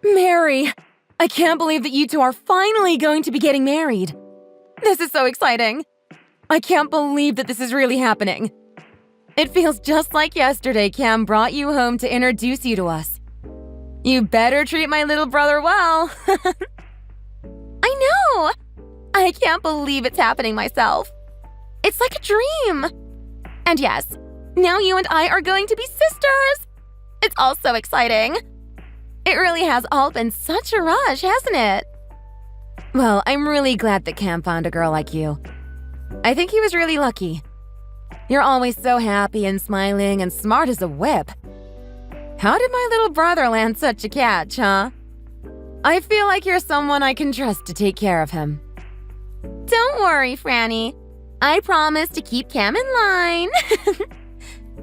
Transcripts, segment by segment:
Mary! I can't believe that you two are finally going to be getting married. This is so exciting. I can't believe that this is really happening. It feels just like yesterday Cam brought you home to introduce you to us. You better treat my little brother well. I know! I can't believe it's happening myself. It's like a dream. And yes, now you and I are going to be sisters. It's all so exciting. It really has all been such a rush, hasn't it? Well, I'm really glad that Cam found a girl like you. I think he was really lucky. You're always so happy and smiling and smart as a whip. How did my little brother land such a catch, huh? I feel like you're someone I can trust to take care of him. Don't worry, Franny. I promise to keep Cam in line.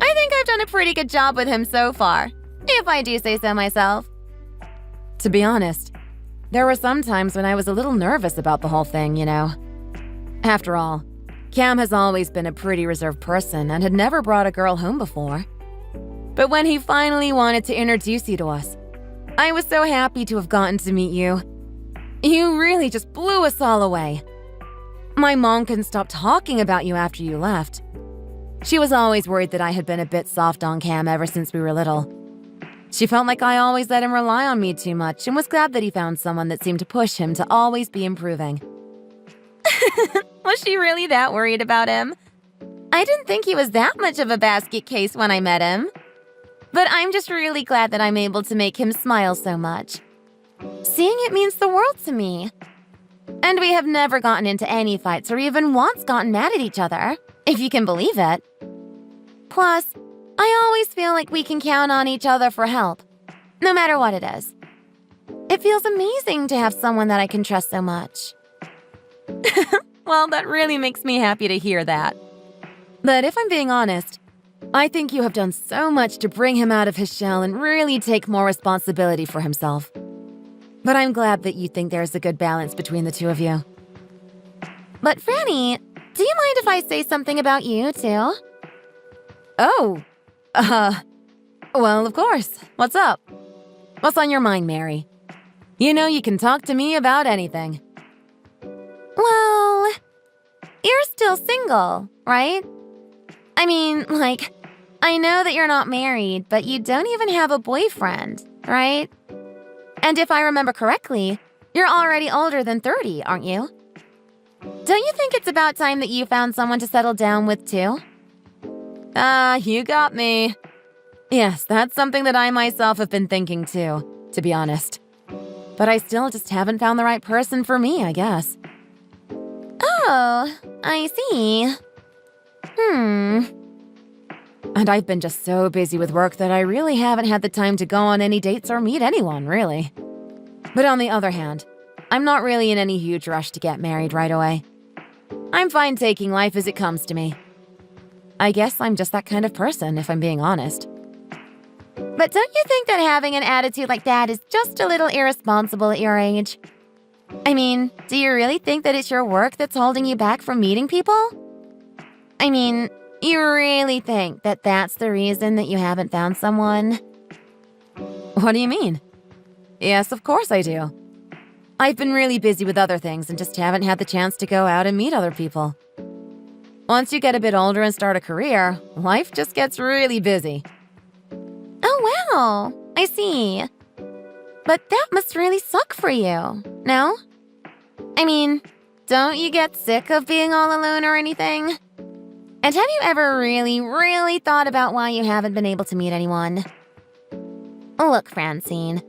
I think I've done a pretty good job with him so far, if I do say so myself. To be honest, there were some times when I was a little nervous about the whole thing, you know. After all, Cam has always been a pretty reserved person and had never brought a girl home before. But when he finally wanted to introduce you to us, I was so happy to have gotten to meet you. You really just blew us all away. My mom couldn't stop talking about you after you left. She was always worried that I had been a bit soft on Cam ever since we were little. She felt like I always let him rely on me too much and was glad that he found someone that seemed to push him to always be improving. Was she really that worried about him? I didn't think he was that much of a basket case when I met him. But I'm just really glad that I'm able to make him smile so much. Seeing it means the world to me. And we have never gotten into any fights or even once gotten mad at each other, if you can believe it. Plus, I always feel like we can count on each other for help, no matter what it is. It feels amazing to have someone that I can trust so much. Well, that really makes me happy to hear that. But if I'm being honest, I think you have done so much to bring him out of his shell and really take more responsibility for himself. But I'm glad that you think there's a good balance between the two of you. But Franny, do you mind if I say something about you, too? Oh, well, of course. What's up? What's on your mind, Mary? You know you can talk to me about anything. Well, you're still single, right? I mean, like, I know that you're not married, but you don't even have a boyfriend, right? And if I remember correctly, you're already older than 30, aren't you? Don't you think it's about time that you found someone to settle down with, too? You got me. Yes, that's something that I myself have been thinking, too, to be honest. But I still just haven't found the right person for me, I guess. Oh, I see. And I've been just so busy with work that I really haven't had the time to go on any dates or meet anyone, really. But on the other hand, I'm not really in any huge rush to get married right away. I'm fine taking life as it comes to me. I guess I'm just that kind of person, if I'm being honest. But don't you think that having an attitude like that is just a little irresponsible at your age? I mean, do you really think that it's your work that's holding you back from meeting people? I mean, you really think that that's the reason that you haven't found someone? What do you mean? Yes, of course I do. I've been really busy with other things and just haven't had the chance to go out and meet other people. Once you get a bit older and start a career, life just gets really busy. Oh, wow. I see. But that must really suck for you, no? I mean, don't you get sick of being all alone or anything? And have you ever really thought about why you haven't been able to meet anyone? Look, Francine,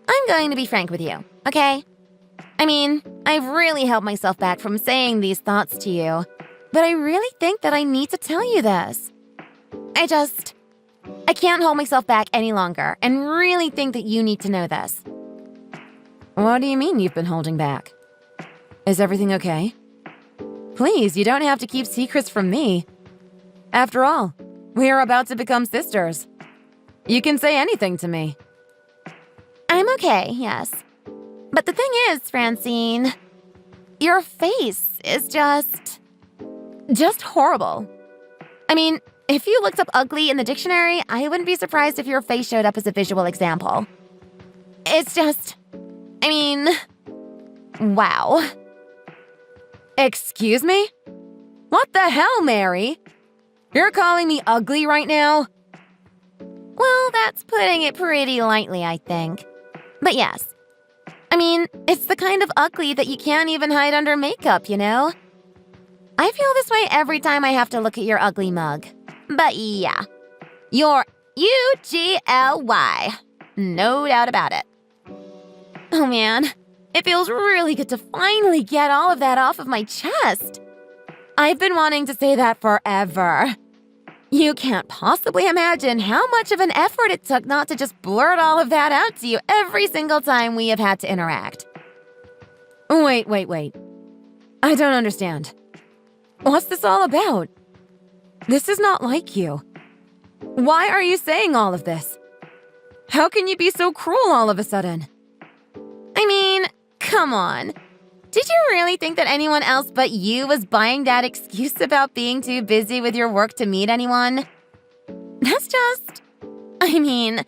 I'm going to be frank with you, okay? I mean, I've really held myself back from saying these thoughts to you, but I really think that I need to tell you this. I can't hold myself back any longer and really think that you need to know this. What do you mean you've been holding back? Is everything okay? Please, you don't have to keep secrets from me. After all, we are about to become sisters. You can say anything to me. I'm okay, yes. But the thing is, Francine, your face is just horrible. I mean, if you looked up ugly in the dictionary, I wouldn't be surprised if your face showed up as a visual example. It's just… I mean… wow. Excuse me? What the hell, Mary? You're calling me ugly right now? Well, that's putting it pretty lightly, I think. But yes. I mean, it's the kind of ugly that you can't even hide under makeup, you know? I feel this way every time I have to look at your ugly mug. But yeah, you're UGLY. No doubt about it. Oh man, it feels really good to finally get all of that off of my chest. I've been wanting to say that forever. You can't possibly imagine how much of an effort it took not to just blurt all of that out to you every single time we have had to interact. Wait. I don't understand. What's this all about? This is not like you. Why are you saying all of this? How can you be so cruel all of a sudden? I mean, come on. Did you really think that anyone else but you was buying that excuse about being too busy with your work to meet anyone? That's just… I mean,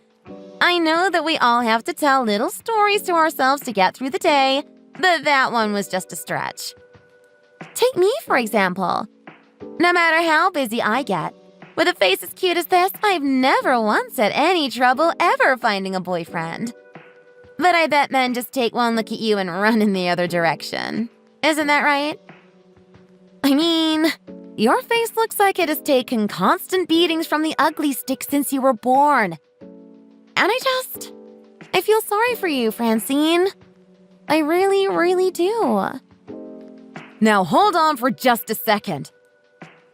I know that we all have to tell little stories to ourselves to get through the day, but that one was just a stretch. Take me, for example. No matter how busy I get, with a face as cute as this, I've never once had any trouble ever finding a boyfriend. But I bet men just take one look at you and run in the other direction. Isn't that right? I mean, your face looks like it has taken constant beatings from the ugly stick since you were born. And I feel sorry for you, Francine. I really, really do. Now hold on for just a second.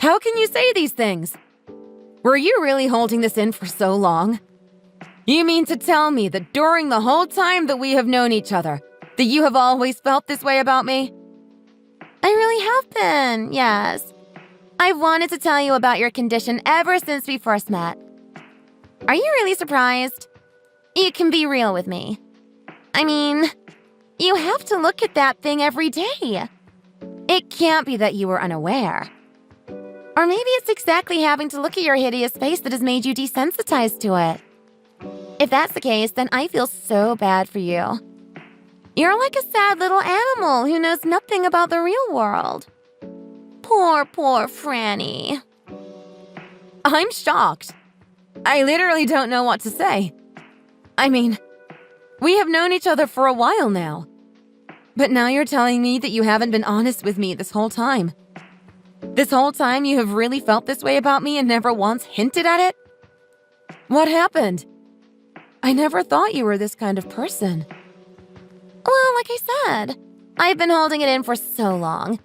How can you say these things? Were you really holding this in for so long? You mean to tell me that during the whole time that we have known each other, that you have always felt this way about me? I really have been, yes. I've wanted to tell you about your condition ever since we first met. Are you really surprised? You can be real with me. I mean, you have to look at that thing every day. It can't be that you were unaware. Or maybe it's exactly having to look at your hideous face that has made you desensitized to it. If that's the case, then I feel so bad for you. You're like a sad little animal who knows nothing about the real world. Poor Franny. I'm shocked. I literally don't know what to say. I mean, we have known each other for a while now. But now you're telling me that you haven't been honest with me this whole time. This whole time you have really felt this way about me and never once hinted at it? What happened? I never thought you were this kind of person. Well, like I said, I've been holding it in for so long.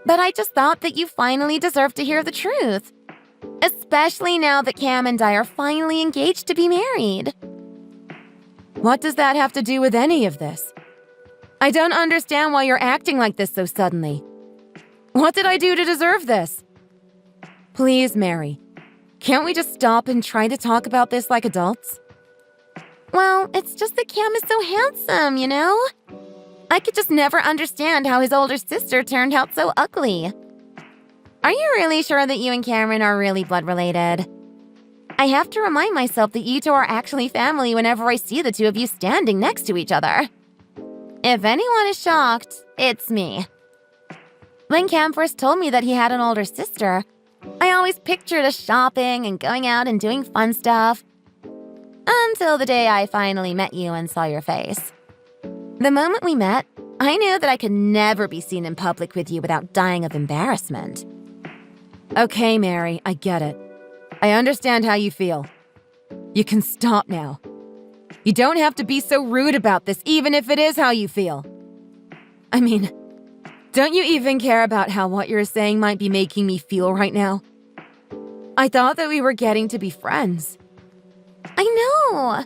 But I just thought that you finally deserved to hear the truth. Especially now that Cam and I are finally engaged to be married. What does that have to do with any of this? I don't understand why you're acting like this so suddenly. What did I do to deserve this? Please, Mary, can't we just stop and try to talk about this like adults? Well, it's just that Cam is so handsome, you know? I could just never understand how his older sister turned out so ugly. Are you really sure that you and Cameron are really blood related? I have to remind myself that you two are actually family whenever I see the two of you standing next to each other. If anyone is shocked, it's me. When Cam first told me that he had an older sister, I always pictured us shopping and going out and doing fun stuff. Until the day I finally met you and saw your face. The moment we met, I knew that I could never be seen in public with you without dying of embarrassment. Okay, Mary, I get it. I understand how you feel. You can stop now. You don't have to be so rude about this, even if it is how you feel. I mean, don't you even care about how what you're saying might be making me feel right now? I thought that we were getting to be friends. I know.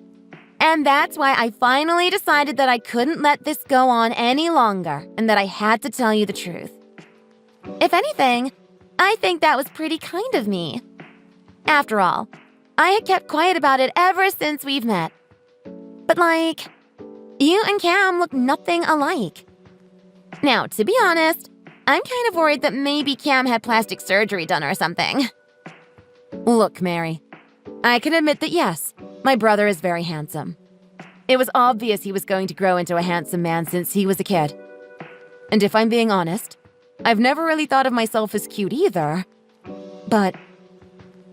And that's why I finally decided that I couldn't let this go on any longer and that I had to tell you the truth. If anything, I think that was pretty kind of me. After all, I had kept quiet about it ever since we've met. But you and Cam look nothing alike. Now, to be honest, I'm kind of worried that maybe Cam had plastic surgery done or something. Look, Mary, I can admit that yes, my brother is very handsome. It was obvious he was going to grow into a handsome man since he was a kid. And if I'm being honest, I've never really thought of myself as cute either. But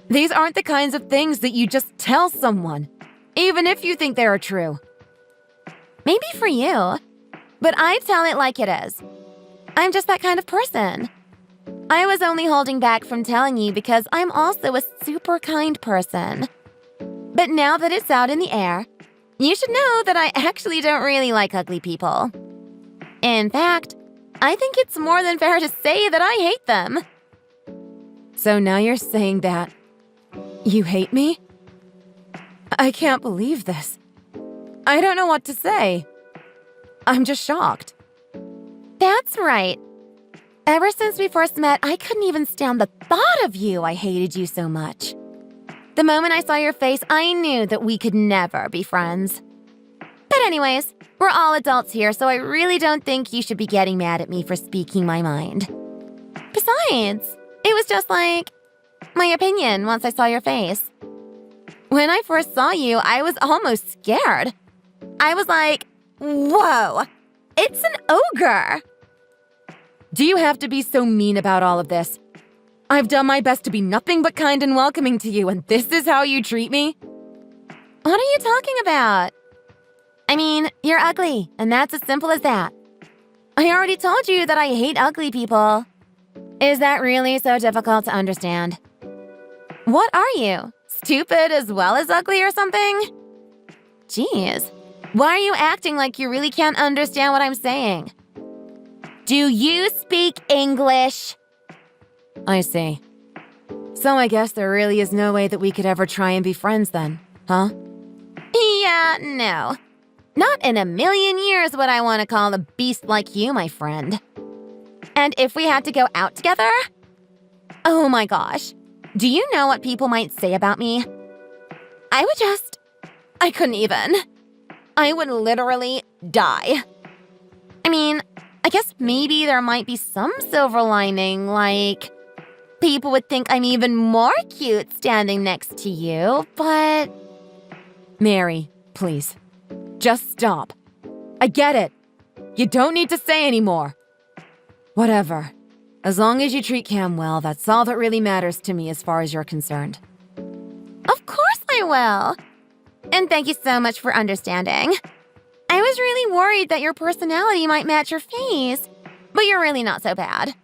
these aren't the kinds of things that you just tell someone, even if you think they are true. Maybe for you, but I tell it like it is. I'm just that kind of person. I was only holding back from telling you because I'm also a super kind person. But now that it's out in the air, you should know that I actually don't really like ugly people. In fact, I think it's more than fair to say that I hate them. So now you're saying that you hate me? I can't believe this. I don't know what to say. I'm just shocked. That's right. Ever since we first met, I couldn't even stand the thought of you. I hated you so much. The moment I saw your face, I knew that we could never be friends. But anyways, we're all adults here, so I really don't think you should be getting mad at me for speaking my mind. Besides, it was just like my opinion once I saw your face. When I first saw you, I was almost scared. I was like, whoa, it's an ogre. Do you have to be so mean about all of this? I've done my best to be nothing but kind and welcoming to you, and this is how you treat me? What are you talking about? I mean, you're ugly, and that's as simple as that. I already told you that I hate ugly people. Is that really so difficult to understand? What are you? Stupid as well as ugly or something? Jeez, why are you acting like you really can't understand what I'm saying? Do you speak English? I see. So I guess there really is no way that we could ever try and be friends then, huh? Yeah, no. Not in a million years would I want to call a beast like you my friend. And if we had to go out together? Oh my gosh. Do you know what people might say about me? I couldn't even. I would literally die. I mean, I guess maybe there might be some silver lining, like people would think I'm even more cute standing next to you, but... Mary, please. Just stop. I get it. You don't need to say anymore. Whatever. As long as you treat Cam well, that's all that really matters to me as far as you're concerned. Of course I will. And thank you so much for understanding. I was really worried that your personality might match your face, but you're really not so bad.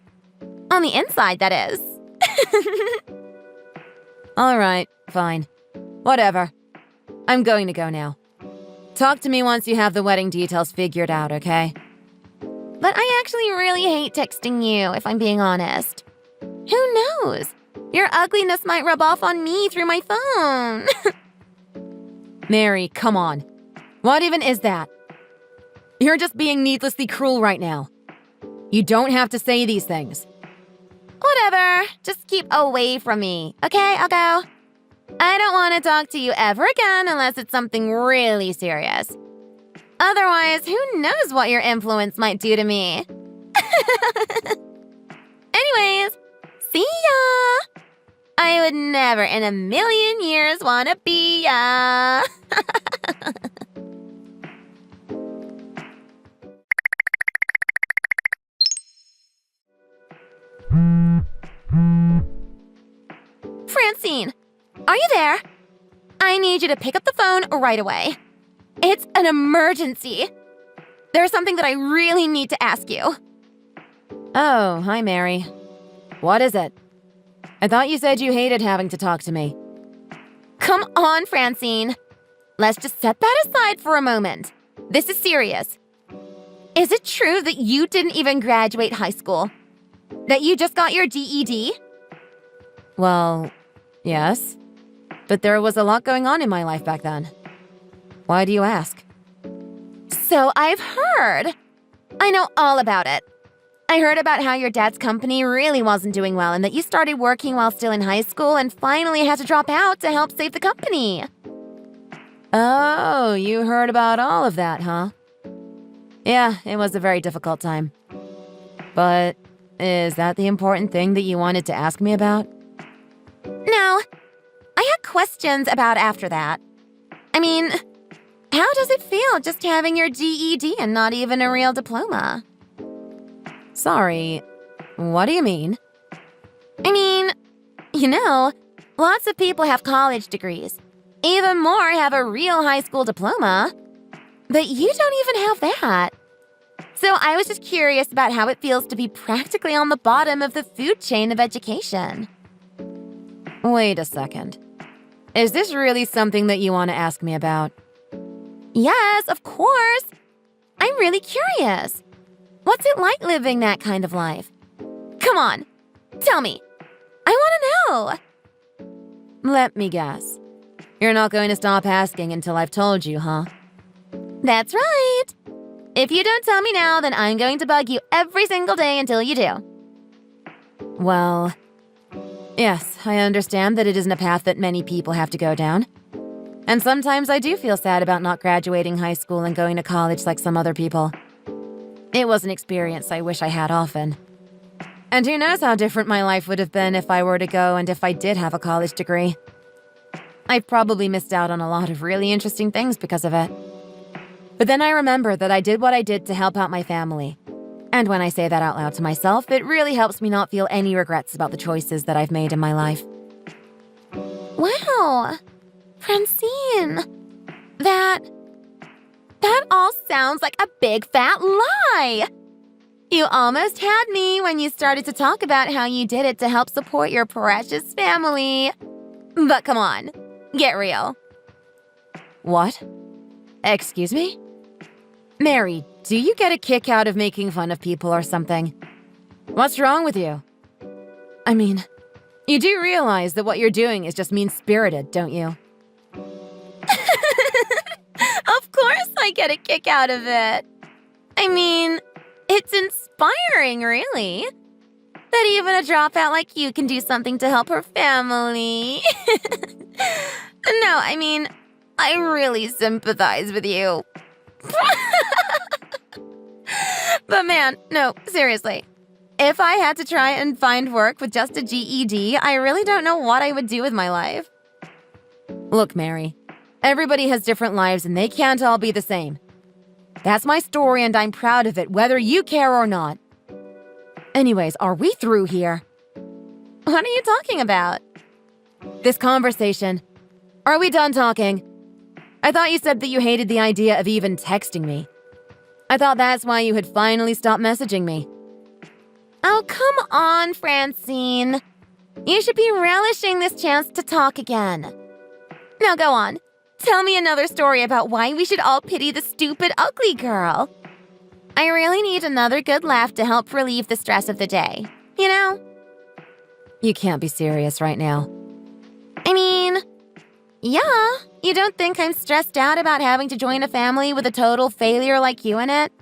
On the inside, that is. All right, fine. Whatever. I'm going to go now. Talk to me once you have the wedding details figured out, okay? But I actually really hate texting you, if I'm being honest. Who knows? Your ugliness might rub off on me through my phone. Mary, come on. What even is that? You're just being needlessly cruel right now. You don't have to say these things. Whatever. Just keep away from me, okay? I'll go. I don't want to talk to you ever again unless it's something really serious. Otherwise, who knows what your influence might do to me? Anyways, see ya! I would never in a million years want to be ya. Francine, are you there? I need you to pick up the phone right away. It's an emergency. There's something that I really need to ask you. Oh, hi, Mary. What is it? I thought you said you hated having to talk to me. Come on, Francine. Let's just set that aside for a moment. This is serious. Is it true that you didn't even graduate high school? That you just got your GED? Well, yes. But there was a lot going on in my life back then. Why do you ask? So I've heard. I know all about it. I heard about how your dad's company really wasn't doing well and that you started working while still in high school and finally had to drop out to help save the company. Oh, you heard about all of that, huh? Yeah, it was a very difficult time. But is that the important thing that you wanted to ask me about? No. I had questions about after that. I mean, How does it feel just having your GED and not even a real diploma? Sorry, what do you mean? I mean, lots of people have college degrees. Even more have a real high school diploma. But you don't even have that. So I was just curious about how it feels to be practically on the bottom of the food chain of education. Wait a second. Is this really something that you want to ask me about? Yes, of course. I'm really curious. What's it like living that kind of life? Come on, tell me. I want to know. Let me guess. You're not going to stop asking until I've told you, huh? That's right. If you don't tell me now, then I'm going to bug you every single day until you do. Well, yes, I understand that it isn't a path that many people have to go down. And sometimes I do feel sad about not graduating high school and going to college like some other people. It was an experience I wish I had often. And who knows how different my life would have been if I were to go and if I did have a college degree. I've probably missed out on a lot of really interesting things because of it. But then I remember that I did what I did to help out my family. And when I say that out loud to myself, it really helps me not feel any regrets about the choices that I've made in my life. Wow, Francine, that all sounds like a big fat lie. You almost had me when you started to talk about how you did it to help support your precious family. But come on, get real. What? Excuse me? Mary, do you get a kick out of making fun of people or something? What's wrong with you? I mean, you do realize that what you're doing is just mean-spirited, don't you? Of course I get a kick out of it. I mean, it's inspiring, really. That even a dropout like you can do something to help her family. No, I mean, I really sympathize with you. But man, no, seriously. If I had to try and find work with just a GED, I really don't know what I would do with my life. Look, Mary, everybody has different lives and they can't all be the same. That's my story and I'm proud of it, whether you care or not. Anyways, are we through here? What are you talking about? This conversation. Are we done talking? I thought you said that you hated the idea of even texting me. I thought that's why you had finally stopped messaging me. Oh, come on, Francine. You should be relishing this chance to talk again. Now go on. Tell me another story about why we should all pity the stupid, ugly girl. I really need another good laugh to help relieve the stress of the day, you know? You can't be serious right now. I mean, yeah, you don't think I'm stressed out about having to join a family with a total failure like you in it?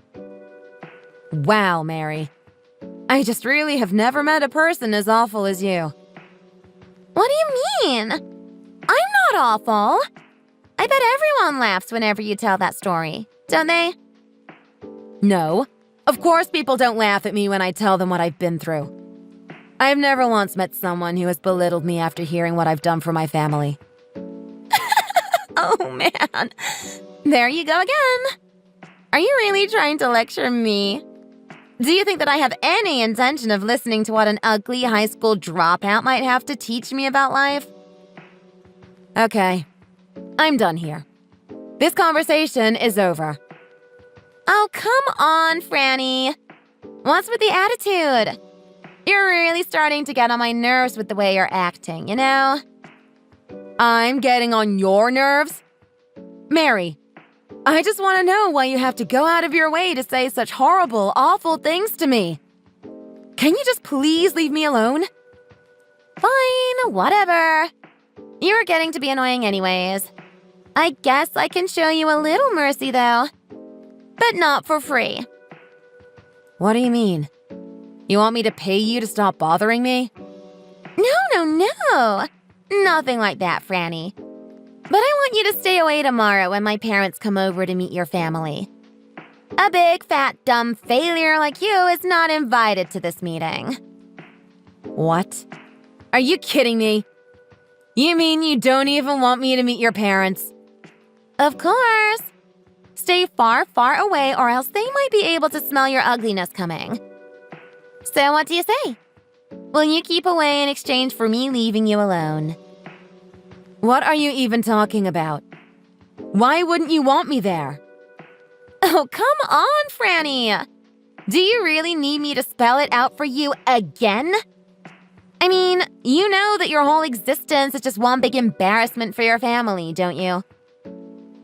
Wow, Mary. I just really have never met a person as awful as you. What do you mean? I'm not awful. I bet everyone laughs whenever you tell that story, don't they? No, of course people don't laugh at me when I tell them what I've been through. I've never once met someone who has belittled me after hearing what I've done for my family. Oh man, there you go again. Are you really trying to lecture me? Do you think that I have any intention of listening to what an ugly high school dropout might have to teach me about life? Okay, I'm done here. This conversation is over. Oh, come on, Franny. What's with the attitude? You're really starting to get on my nerves with the way you're acting, you know? I'm getting on your nerves? Mary, I just want to know why you have to go out of your way to say such horrible, awful things to me. Can you just please leave me alone? Fine, whatever. You're getting to be annoying anyways. I guess I can show you a little mercy, though. But not for free. What do you mean? You want me to pay you to stop bothering me? No. Nothing like that, Franny. But I want you to stay away tomorrow when my parents come over to meet your family. A big, fat, dumb failure like you is not invited to this meeting. What? Are you kidding me? You mean you don't even want me to meet your parents? Of course. Stay far, far away, or else they might be able to smell your ugliness coming. So what do you say? Will you keep away in exchange for me leaving you alone? What are you even talking about? Why wouldn't you want me there? Oh, come on, Franny! Do you really need me to spell it out for you again? I mean, you know that your whole existence is just one big embarrassment for your family, don't you?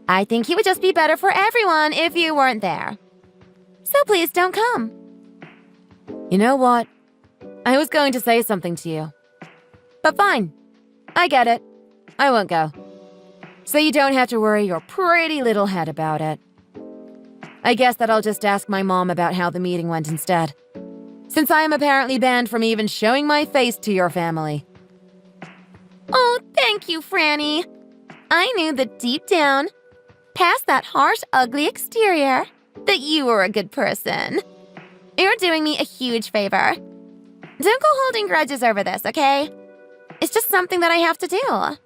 I think it would just be better for everyone if you weren't there. So please don't come. You know what? I was going to say something to you. But fine. I get it. I won't go. So you don't have to worry your pretty little head about it. I guess that I'll just ask my mom about how the meeting went instead, since I am apparently banned from even showing my face to your family. Oh, thank you, Franny. I knew that deep down, past that harsh, ugly exterior, that you were a good person. You're doing me a huge favor. Don't go holding grudges over this, okay? It's just something that I have to do.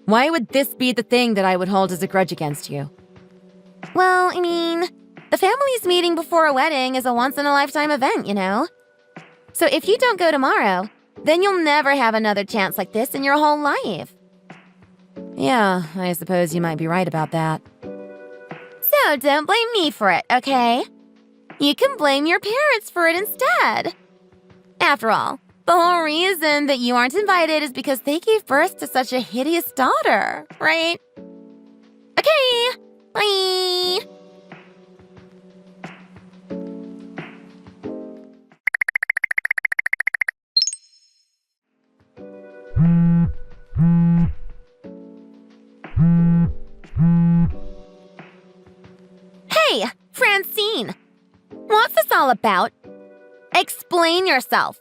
Why would this be the thing that I would hold as a grudge against you? Well, I mean, the family's meeting before a wedding is a once-in-a-lifetime event, you know? So if you don't go tomorrow, then you'll never have another chance like this in your whole life. Yeah, I suppose you might be right about that. So don't blame me for it, okay? You can blame your parents for it instead. After all, the whole reason that you aren't invited is because they gave birth to such a hideous daughter, right? Okay, bye! Hey, Francine! What's this all about? Explain yourself.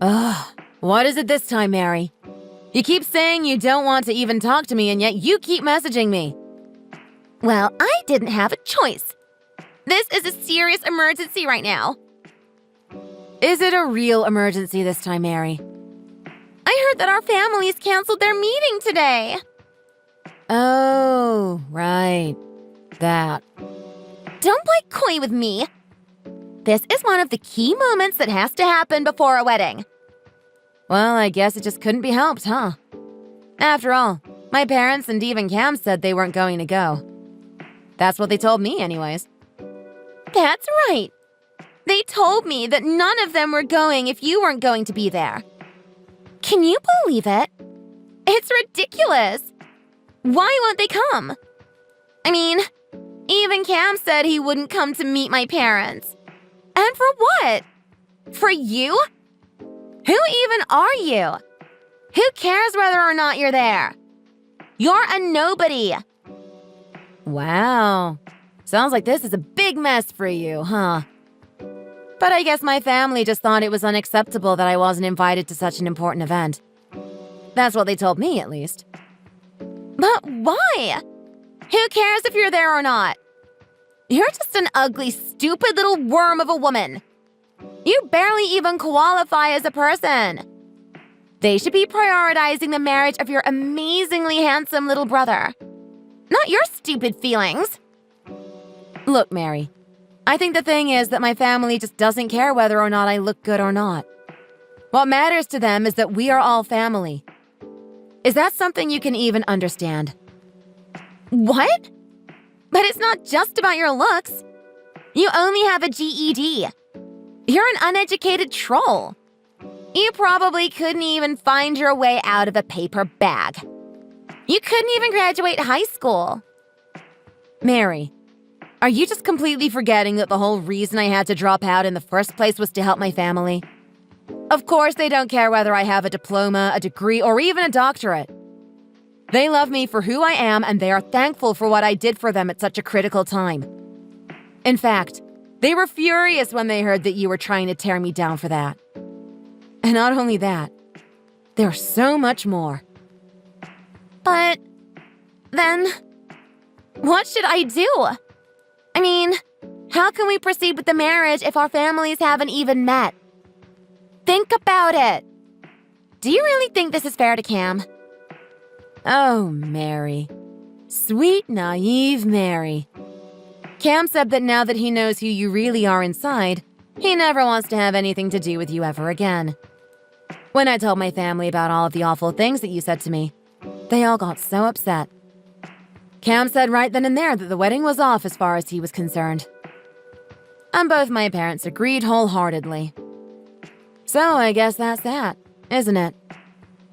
Ugh, what is it this time, Mary? You keep saying you don't want to even talk to me, and yet you keep messaging me. Well, I didn't have a choice. This is a serious emergency right now. Is it a real emergency this time, Mary? I heard that our families canceled their meeting today. Oh, right. That. Don't play coy with me. This is one of the key moments that has to happen before a wedding. Well, I guess it just couldn't be helped, huh? After all, my parents and even Cam said they weren't going to go. That's what they told me anyways. That's right. They told me that none of them were going if you weren't going to be there. Can you believe it? It's ridiculous. Why won't they come? I mean, even Cam said he wouldn't come to meet my parents. And for what? For you? Who even are you? Who cares whether or not you're there? You're a nobody. Wow. Sounds like this is a big mess for you, huh? But I guess my family just thought it was unacceptable that I wasn't invited to such an important event. That's what they told me, at least. But why? Who cares if you're there or not? You're just an ugly, stupid little worm of a woman. You barely even qualify as a person. They should be prioritizing the marriage of your amazingly handsome little brother, not your stupid feelings. Look, Mary, I think the thing is that my family just doesn't care whether or not I look good or not. What matters to them is that we are all family. Is that something you can even understand? What? But it's not just about your looks. You only have a GED. You're an uneducated troll. You probably couldn't even find your way out of a paper bag. You couldn't even graduate high school. Mary, are you just completely forgetting that the whole reason I had to drop out in the first place was to help my family? Of course they don't care whether I have a diploma, a degree, or even a doctorate. They love me for who I am, and they are thankful for what I did for them at such a critical time. In fact, they were furious when they heard that you were trying to tear me down for that. And not only that, there's so much more. But then, what should I do? I mean, how can we proceed with the marriage if our families haven't even met? Think about it. Do you really think this is fair to Cam? Oh, Mary. Sweet, naive Mary. Cam said that now that he knows who you really are inside, he never wants to have anything to do with you ever again. When I told my family about all of the awful things that you said to me, they all got so upset. Cam said right then and there that the wedding was off as far as he was concerned. And both my parents agreed wholeheartedly. So I guess that's that, isn't it?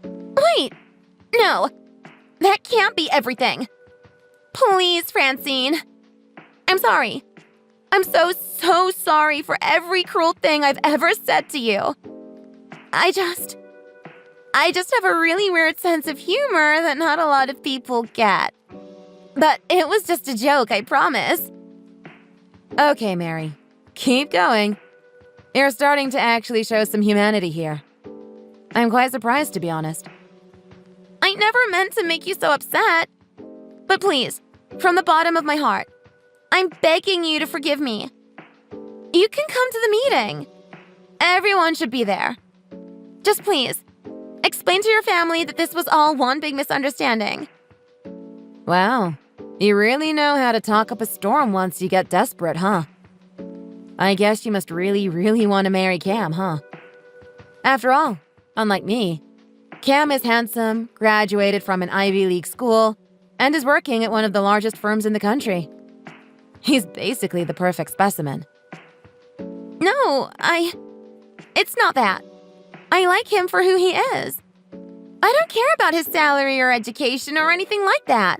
Wait! No! That can't be everything! Please, Francine! I'm sorry. I'm so sorry for every cruel thing I've ever said to you. I just have a really weird sense of humor that not a lot of people get. But it was just a joke, I promise. Okay, Mary. Keep going. You're starting to actually show some humanity here. I'm quite surprised, to be honest. I never meant to make you so upset. But please, from the bottom of my heart, I'm begging you to forgive me. You can come to the meeting. Everyone should be there. Just please, explain to your family that this was all one big misunderstanding. Wow, you really know how to talk up a storm once you get desperate, huh? I guess you must really want to marry Cam, huh? After all, unlike me, Cam is handsome, graduated from an Ivy League school, and is working at one of the largest firms in the country. He's basically the perfect specimen. No, it's not that. I like him for who he is. I don't care about his salary or education or anything like that.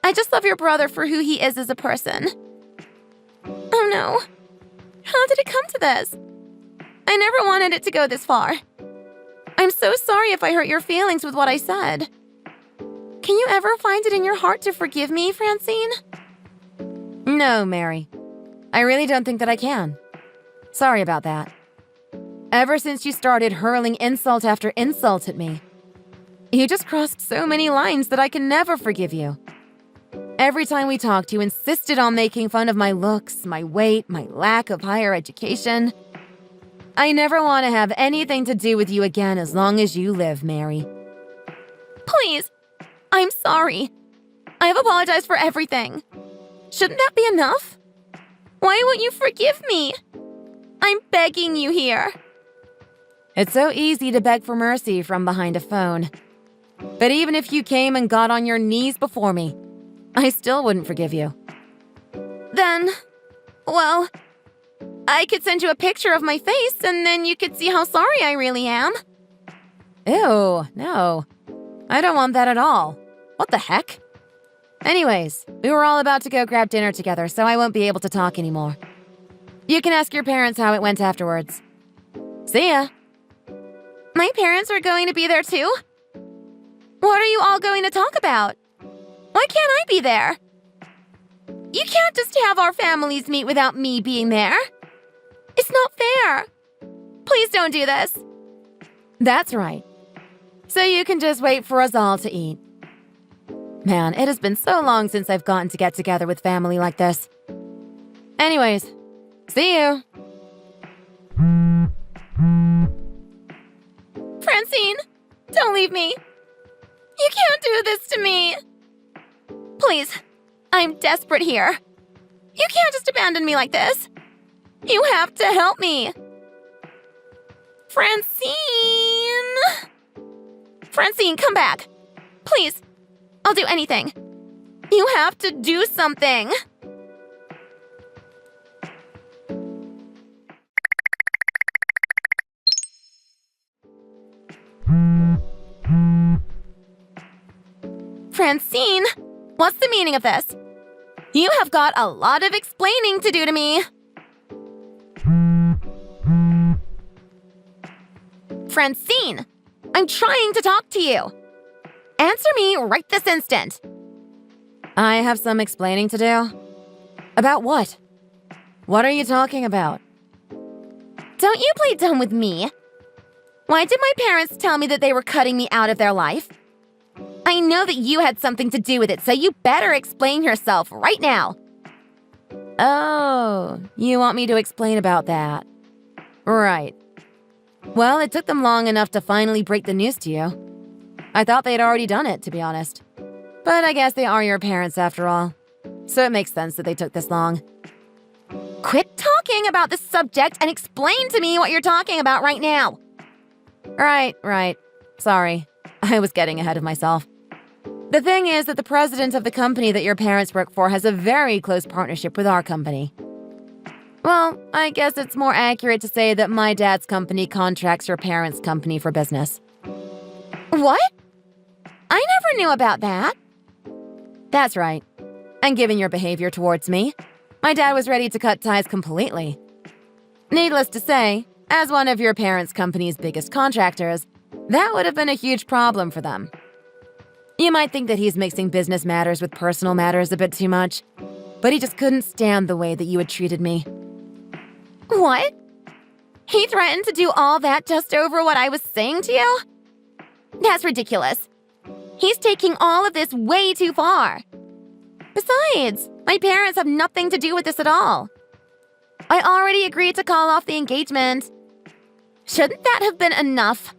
I just love your brother for who he is as a person. Oh no. How did it come to this? I never wanted it to go this far. I'm so sorry if I hurt your feelings with what I said. Can you ever find it in your heart to forgive me, Francine? No, Mary. I really don't think that I can. Sorry about that. Ever since you started hurling insult after insult at me, you just crossed so many lines that I can never forgive you. Every time we talked, you insisted on making fun of my looks, my weight, my lack of higher education. I never want to have anything to do with you again as long as you live, Mary. Please, I'm sorry. I have apologized for everything. Shouldn't that be enough? Why won't you forgive me? I'm begging you here. It's so easy to beg for mercy from behind a phone. But even if you came and got on your knees before me, I still wouldn't forgive you. Then, well, I could send you a picture of my face and then you could see how sorry I really am. Ew, no. I don't want that at all. What the heck? Anyways, we were all about to go grab dinner together, so I won't be able to talk anymore. You can ask your parents how it went afterwards. See ya. My parents are going to be there too? What are you all going to talk about? Why can't I be there? You can't just have our families meet without me being there. It's not fair. Please don't do this. That's right. So you can just wait for us all to eat. Man, it has been so long since I've gotten to get together with family like this. Anyways, see you. Francine, don't leave me. You can't do this to me. Please, I'm desperate here. You can't just abandon me like this. You have to help me. Francine! Francine, come back. Please, I'll do anything. You have to do something. Francine, what's the meaning of this? You have got a lot of explaining to do to me. Francine, I'm trying to talk to you. Answer me right this instant. I have some explaining to do. About what? What are you talking about? Don't you play dumb with me. Why did my parents tell me that they were cutting me out of their life? I know that you had something to do with it, so you better explain yourself right now. Oh, you want me to explain about that? Right. Well, it took them long enough to finally break the news to you. I thought they'd already done it, to be honest. But I guess they are your parents after all. So it makes sense that they took this long. Quit talking about this subject and explain to me what you're talking about right now. Right. Sorry. I was getting ahead of myself. The thing is that the president of the company that your parents work for has a very close partnership with our company. Well, I guess it's more accurate to say that my dad's company contracts your parents' company for business. What? I never knew about that. That's right. And given your behavior towards me, my dad was ready to cut ties completely. Needless to say, as one of your parents' company's biggest contractors, that would have been a huge problem for them. You might think that he's mixing business matters with personal matters a bit too much, but he just couldn't stand the way that you had treated me. What? He threatened to do all that just over what I was saying to you? That's ridiculous. He's taking all of this way too far. Besides, my parents have nothing to do with this at all. I already agreed to call off the engagement. Shouldn't that have been enough?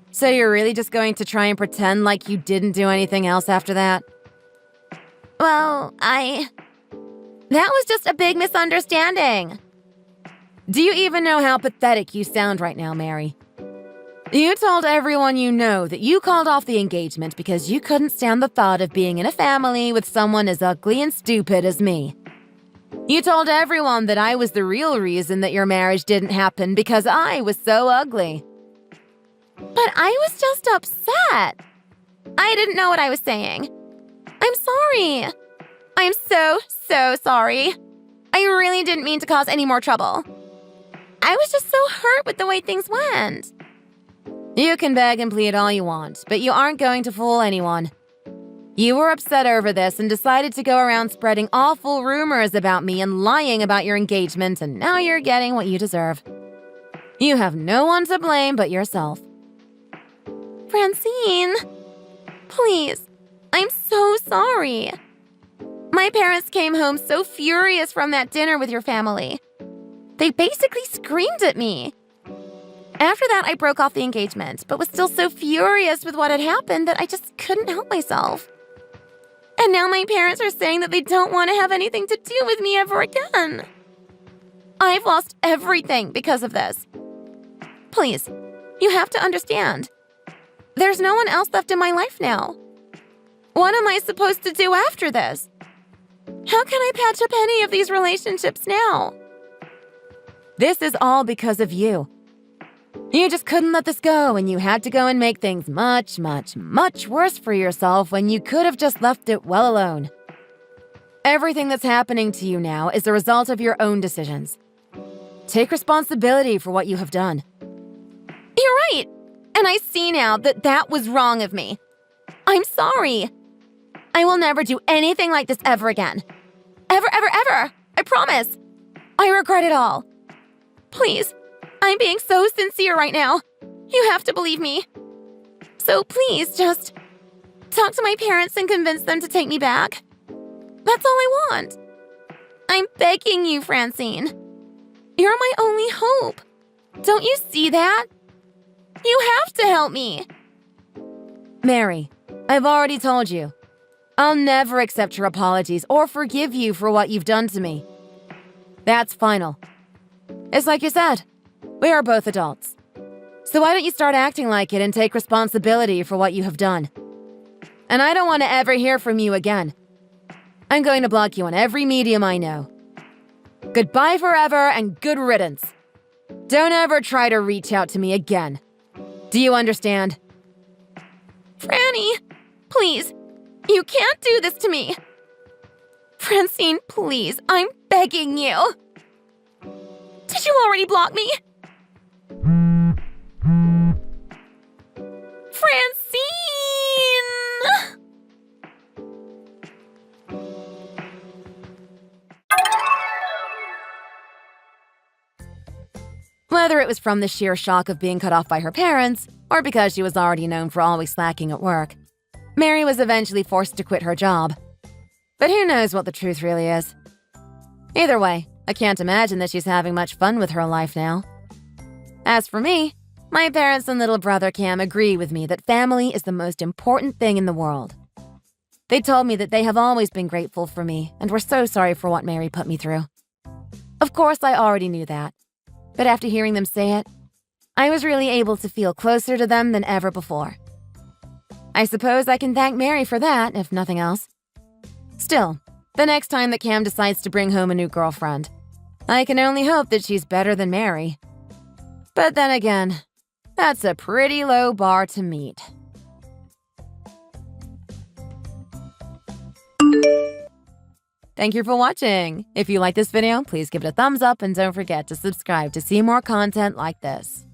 So you're really just going to try and pretend like you didn't do anything else after that? Well, that was just a big misunderstanding. Do you even know how pathetic you sound right now, Mary? You told everyone you know that you called off the engagement because you couldn't stand the thought of being in a family with someone as ugly and stupid as me. You told everyone that I was the real reason that your marriage didn't happen because I was so ugly. But I was just upset. I didn't know what I was saying. I'm sorry. I'm so sorry. I really didn't mean to cause any more trouble. I was just so hurt with the way things went. You can beg and plead all you want, but you aren't going to fool anyone. You were upset over this and decided to go around spreading awful rumors about me and lying about your engagement, and now you're getting what you deserve. You have no one to blame but yourself. Francine, please, I'm so sorry. My parents came home so furious from that dinner with your family. They basically screamed at me. After that, I broke off the engagement, but was still so furious with what had happened that I just couldn't help myself. And now my parents are saying that they don't want to have anything to do with me ever again. I've lost everything because of this. Please, you have to understand. There's no one else left in my life now. What am I supposed to do after this? How can I patch up any of these relationships now? This is all because of you. You just couldn't let this go, and you had to go and make things much worse for yourself when you could have just left it well alone. Everything that's happening to you now is the result of your own decisions. Take responsibility for what you have done. You're right, and I see now that that was wrong of me. I'm sorry. I will never do anything like this ever again. Ever. I promise. I regret it all. Please, I'm being so sincere right now. You have to believe me. So please just talk to my parents and convince them to take me back. That's all I want. I'm begging you, Francine. You're my only hope. Don't you see that? You have to help me. Mary, I've already told you. I'll never accept your apologies or forgive you for what you've done to me. That's final. It's like you said, we are both adults. So why don't you start acting like it and take responsibility for what you have done? And I don't want to ever hear from you again. I'm going to block you on every medium I know. Goodbye forever and good riddance. Don't ever try to reach out to me again. Do you understand? Franny, please, you can't do this to me. Francine, please, I'm begging you. Did you already block me? Francine! Whether it was from the sheer shock of being cut off by her parents, or because she was already known for always slacking at work, Mary was eventually forced to quit her job. But who knows what the truth really is? Either way, I can't imagine that she's having much fun with her life now. As for me, my parents and little brother Cam agree with me that family is the most important thing in the world. They told me that they have always been grateful for me and were so sorry for what Mary put me through. Of course, I already knew that, but after hearing them say it, I was really able to feel closer to them than ever before. I suppose I can thank Mary for that, if nothing else. Still, the next time that Cam decides to bring home a new girlfriend, I can only hope that she's better than Mary. But then again, that's a pretty low bar to meet. Thank you for watching. If you like this video, please give it a thumbs up and don't forget to subscribe to see more content like this.